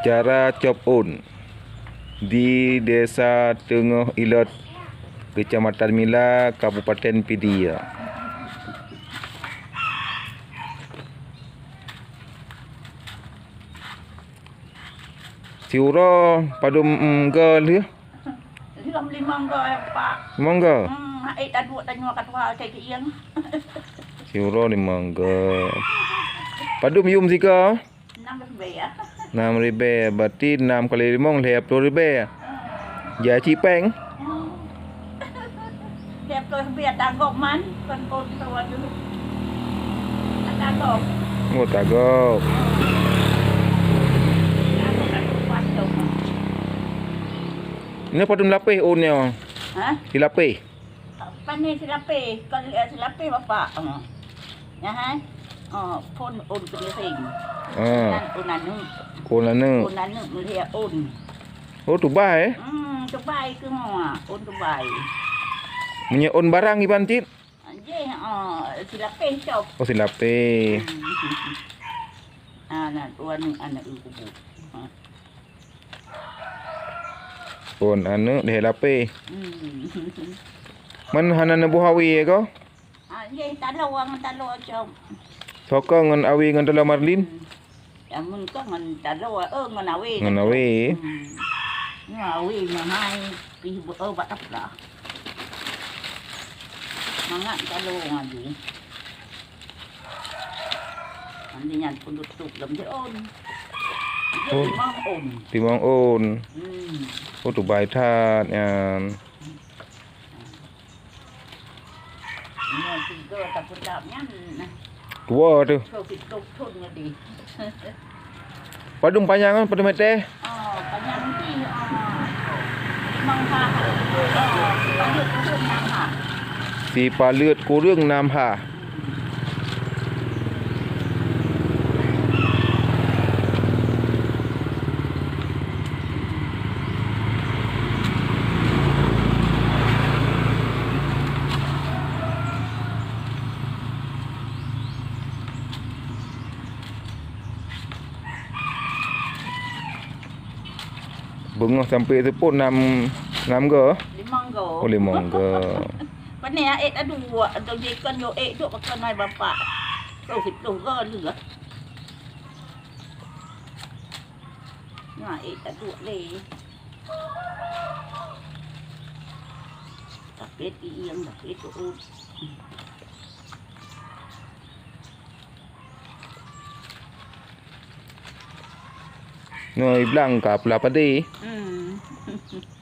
Cara cop-on di Desa Tengah Ilot, Kecamatan Mila, Kabupaten Pedia. Siura padum ga dia. Lam limang ga pak. Mangga. Ai tadu tanya kat wa cai kiang. Siura ni mangga. Padum yum sika. 6 ribu ya. 6,000 berarti 6 kali 5 10,000. Ya cipeng. Dia perlu biar tagok man kon tawa dulu. Tagok. Oh tagok. Ini padum lapis onnya. Ha? Silapis. Pani silape, kalau silape bapak. Ya ha? Phone on penting. Unanu. Onane. Unanu melihat on. Oh tu baik. Tubai ke mua, on tubai. Punya on barang ni pancit. Je, silape cop. Oh silapis. Anak tuan anak ibu. On anu deh lapis. Man hanan buhawi ko? Je, talawang cop. Soka ngan awi ngan dalam marlin. Mun có ngân talo ngân awi. Ngan awi. Awi ngai pi bat tak dah. Mangat talo ngadi. Andi nyan pun tutup dalam je on. Timang on. Timang on. Oh tu baik that yan. Nyan tiga tak pun nyan. Tua tu. Padum panjang kan padum mete. Panjang ni 5 ha. Si palut kurang 6 ha. Bengah sampai tu pun 6 ga. 5 ga. Oh 5 ga. Pani adu atau jekan yo tu pakai mai bapak. Tu 10 ga lửa. Nah, adu le. Tapi yang dah itu. No iblang ka pula padi.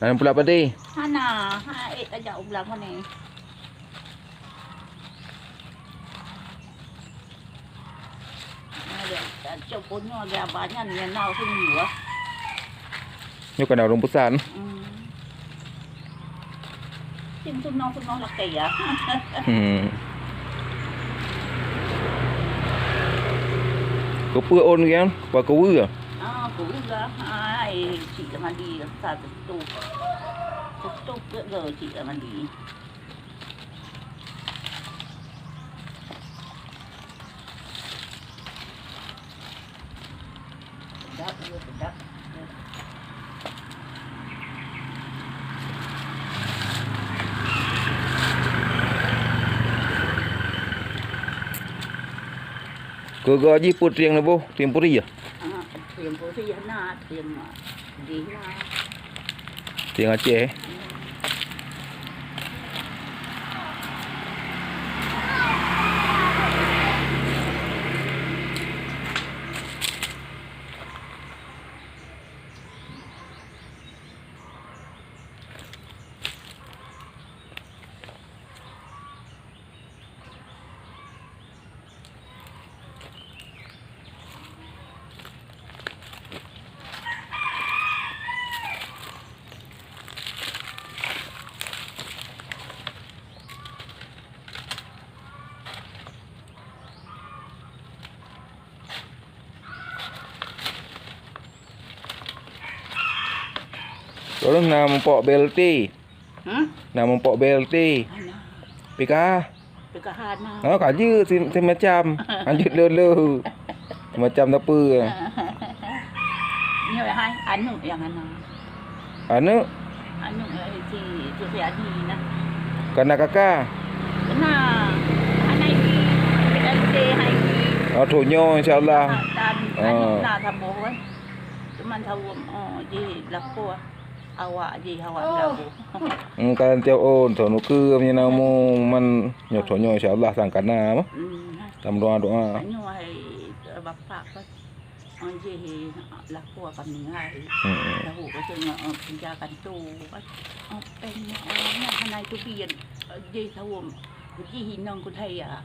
Nan pula padi. Hana, aja ulang mana. Ada coponya ada banyak ni nau semua. Nyo kana rumpusan. Tim tu nau lah kaya. Kopi on kan? Pakai wira. Cũng là chị là mà đi sao tục giờ chị là mà đi đất Kau gaji put yang nabo, tempuri ya? Tiền của thì na tiền gì là Tiền Aceh. Orang nak mempok BLT. Nak mempok BLT. PK. PK kaji semacam. Lanjut dulu. Macam apa. nhiều là hai ăn nhung yang ăn Anu ăn nhung thì tôi sẽ ăn gì nè kana kakak. cái nào anh này đi cái anh đi hay Oh thonyo insyaallah. dan anh là tham bố ấy cuman tahu gì là cô awak gì awak lagu Kan tiao on sono ke punya nama man nyok thonyo insyaallah sang kana mah. Tam doa. anh hay bapak kan gì là cô còn ngay là hủ cái chuyện penjagaan tu kan pen anh này tu biên gì tahu gì hinong ko thầy à